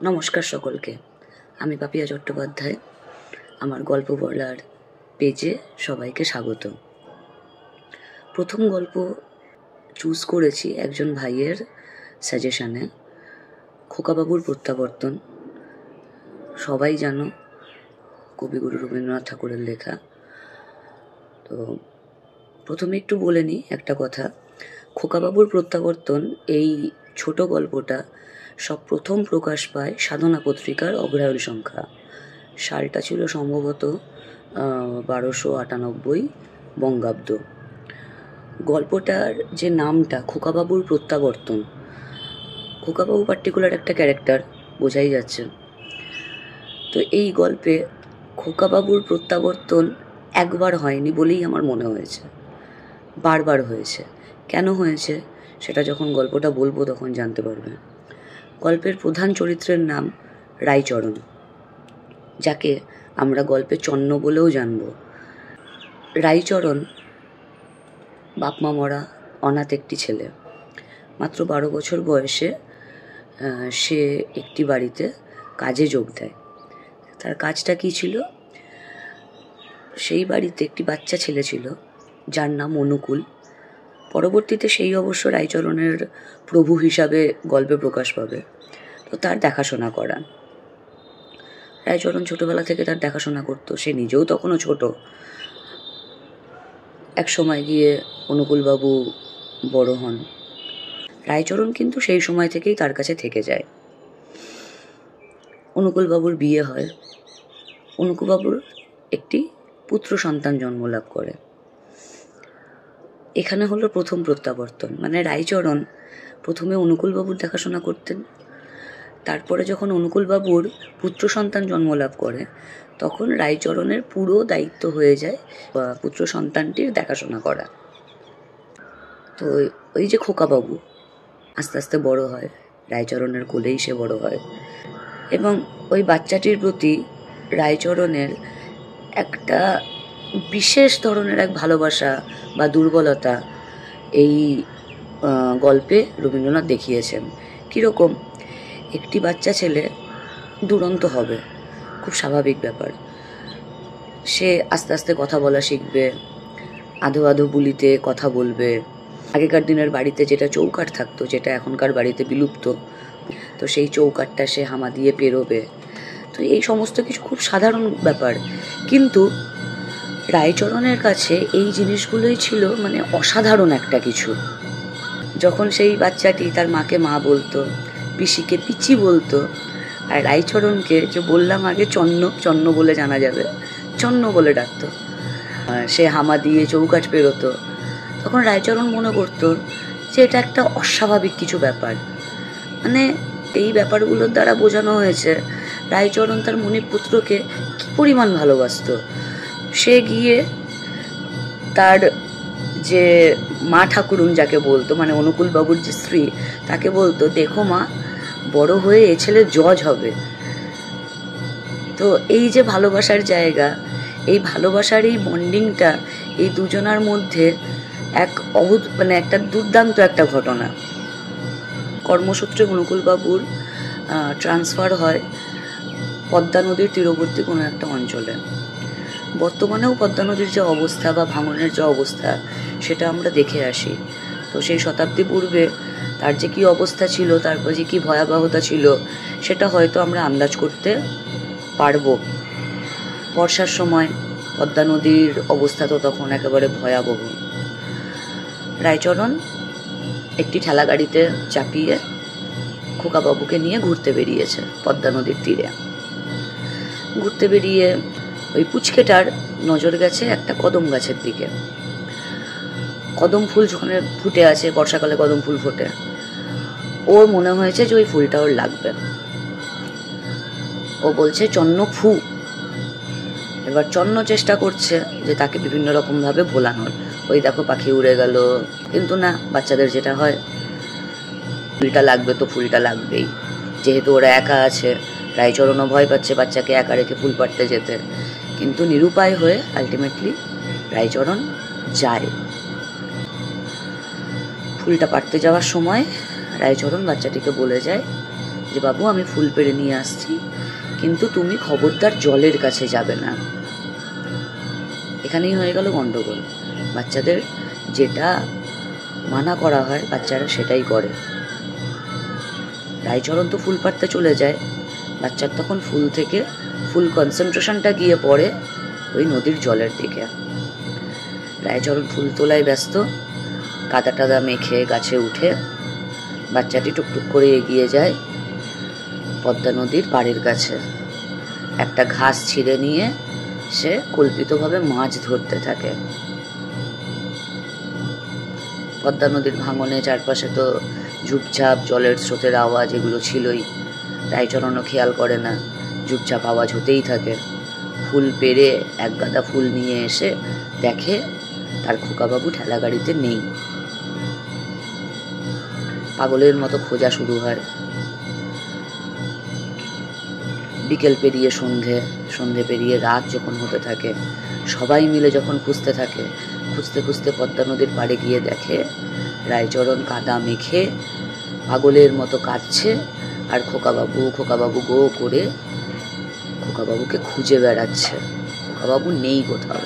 নমস্কার সকলকে। আমি পাপিয়া চট্টোপাধ্যায়। আমার গল্প বলার পেজে সবাইকে স্বাগত। প্রথম গল্প চুজ করেছি একজন ভাইয়ের সাজেশানে, খোকাবাবুর প্রত্যাবর্তন। সবাই জানো কবিগুরু রবীন্দ্রনাথ ঠাকুরের লেখা। তো প্রথমে একটু বলে নিই একটা কথা। খোকাবাবুর প্রত্যাবর্তন এই ছোট গল্পটা সব প্রথম প্রকাশ পায় সাধনা পত্রিকার অগ্রহায়ণ সংখ্যা। সালটা ছিল সম্ভবত 1298 বঙ্গাব্দ। গল্পটার যে নামটা খোকাবাবুর প্রত্যাবর্তন, খোকাবাবু পার্টিকুলার একটা ক্যারেক্টার, বোঝাই যাচ্ছে। তো এই গল্পে খোকাবাবুর প্রত্যাবর্তন একবার হয়নি বলেই আমার মনে হয়েছে, বারবার হয়েছে। কেন হয়েছে সেটা যখন গল্পটা বলবো তখন জানতে পারবে। গল্পের প্রধান চরিত্রের নাম রাইচরণ, যাকে আমরা গল্পে চন্ন বলেও জানব। রাইচরণ বাপমা মরা অনাথ একটি ছেলে। মাত্র 12 বছর বয়সে সে একটি বাড়িতে কাজে যোগ দেয়। তার কাজটা কি ছিল? সেই বাড়িতে একটি বাচ্চা ছেলে ছিল যার নাম অনুকূল। পরবর্তীতে সেই অবশ্য রাইচরণের প্রভু হিসাবে গল্পে প্রকাশ পাবে। তো তার দেখাশোনা করা, রাইচরণ ছোটবেলা থেকে তার দেখাশোনা করতো। সে নিজেও তখনও ছোট। এক সময় গিয়ে অনুকূলবাবু বড় হন। রাইচরণ কিন্তু সেই সময় থেকেই তার কাছে থেকে যায়। অনুকূলবাবুর বিয়ে হয়। অনুকূলবাবুর একটি পুত্র সন্তান জন্মলাভ করে। এখানে হলো প্রথম প্রত্যাবর্তন। মানে রাইচরণ প্রথমে অনুকূলবাবুর দেখাশোনা করতেন। তারপরে যখন অনুকূলবাবুর পুত্র সন্তান জন্মলাভ করে তখন রাইচরণের পুরো দায়িত্ব হয়ে যায় পুত্র সন্তানটির দেখাশোনা করা। তো ওই যে খোকাবাবু আস্তে আস্তে বড় হয়, রাইচরণের কোলেই সে বড় হয়, এবং ওই বাচ্চাটির প্রতি রাইচরণের একটা বিশেষ ধরনের এক ভালোবাসা বা দুর্বলতা এই গল্পে রবীন্দ্রনাথ দেখিয়েছেন। কীরকম? একটি বাচ্চা ছেলে দুরন্ত হবে, খুব স্বাভাবিক ব্যাপার। সে আস্তে আস্তে কথা বলা শিখবে, আধো আধো বুলিতে কথা বলবে। আগেকার দিনের বাড়িতে যেটা চৌকাঠ থাকতো, যেটা এখনকার বাড়িতে বিলুপ্ত, তো সেই চৌকাঠটা সে হামা দিয়ে পেরোবে। তো এই সমস্ত কিছু খুব সাধারণ ব্যাপার, কিন্তু রাইচরণের কাছে এই জিনিসগুলোই ছিল মানে অসাধারণ একটা কিছু। যখন সেই বাচ্চাটি তার মাকে মা বলতো, পিসিকে পিচি বলতো, আর রাইচরণকে যে বললাম আগে চন্ন বলে জানা যাবে, চন্ন বলে ডাকতো, সে হামা দিয়ে চৌকাঠ পেরোতো, তখন রাইচরণ মনে করতো যে এটা একটা অস্বাভাবিক কিছু ব্যাপার। মানে এই ব্যাপারগুলোর দ্বারা বোঝানো হয়েছে রাইচরণ তার মণিপুত্রকে কি পরিমাণ ভালোবাসতো। সে গিয়ে তার যে মা ঠাকুরুন যাকে বলতো, মানে অনুকূলবাবুর যে স্ত্রী, তাকে বলতো, দেখো মা, বড় হয়ে এ ছেলে জজ হবে। তো এই যে ভালোবাসার জায়গা, এই ভালোবাসার এই বন্ডিংটা এই দুজনার মধ্যে এক মানে একটা দুর্দান্ত একটা ঘটনা। কর্মসূত্রে অনুকূলবাবুর ট্রান্সফার হয় পদ্মা নদীর তীরবর্তী কোনো একটা অঞ্চলে। বর্তমানেও পদ্মা নদীর যে অবস্থা বা ভাঙনের যে অবস্থা সেটা আমরা দেখে আসি। তো সেই শতাব্দী পূর্বে তার যে কী অবস্থা ছিল, তারপর যে কী ভয়াবহতা ছিল, সেটা হয়তো আমরা আন্দাজ করতে পারবো। বর্ষার সময় পদ্মা নদীর অবস্থা তো তখন একেবারে ভয়াবহ। রাইচরণ একটি ঠেলা গাড়িতে চাপিয়ে খোকাবাবুকে নিয়ে ঘুরতে বেরিয়েছে পদ্মা নদীর তীরে। ঘুরতে বেরিয়ে ওই পুচকেটার নজর গেছে একটা কদম গাছের দিকে। কদম ফুল যখন ফুটে আছে, বর্ষাকালে কদম ফুল ফোটে, ওর মনে হয়েছে যে ওই ফুলটা ওর লাগবে। ও বলছে, চন্ন ফু। এবার চন্ন চেষ্টা করছে যে তাকে বিভিন্ন রকম ভাবে ভোলানোর, ওই দেখো পাখি উড়ে গেল, কিন্তু না, বাচ্চাদের যেটা হয়, ফুলটা লাগবে তো ফুলটা লাগবেই। যেহেতু ওরা একা আছে, রাইচরণও ভয় পাচ্ছে বাচ্চাকে একা রেখে ফুল পাড়তে যেতে, কিন্তু নিরুপায় হয়ে আলটিমেটলি রাইচরণ যায়। ফুলটা পাড়তে যাওয়ার সময় রাইচরণ বাচ্চাটিকে বলে যায় যে বাবু আমি ফুল পেড়ে নিয়ে আসছি, কিন্তু তুমি খবরদার জলের কাছে যাবে না। এখানেই হয়ে গেল গন্ডগোল। বাচ্চাদের যেটা মানা করা হয় বাচ্চারা সেটাই করে। রায়চরণ তো ফুল পাড়তে চলে যায়, বাচ্চার তখন ফুল থেকে ফুল কনসেন্ট্রেশনটা গিয়ে পড়ে ওই নদীর জলের দিকে। রায়চরণ ফুল তোলায় ব্যস্ত, কাদা টাদা মেখে গাছে উঠে বাচ্চাটি টুকটুক করে এগিয়ে যায় পদ্মা নদীর পাড়ের কাছে। একটা ঘাস ছিঁড়ে নিয়ে সে কল্পিতভাবে মাছ ধরতে থাকে। পদ্মা নদীর ভাঙনে চারপাশে তো ঝুপঝাপ জলের স্রোতের আওয়াজ, এগুলো ছিলই। রায়চরণও খেয়াল করে না, ঝুপঝাপ আওয়াজ হতেই থাকে। ফুল পেড়ে এক গাদা ফুল নিয়ে এসে দেখে তার খোকাবাবু ঠেলা গাড়িতে নেই। পাগলের মতো খোঁজা শুরু হয়। বিকেল পেরিয়ে সন্ধে পেরিয়ে রাত যখন হতে থাকে, সবাই মিলে যখন খুঁজতে থাকে, খুঁজতে খুঁজতে পদ্মা নদীর পাড়ে গিয়ে দেখে রায়চরণ কাদা মেখে পাগলের মতো কাঁদছে, আর খোকাবাবু গো করে খোকাবাবুকে খুঁজে বেড়াচ্ছে। খোকাবাবু নেই কোথাও।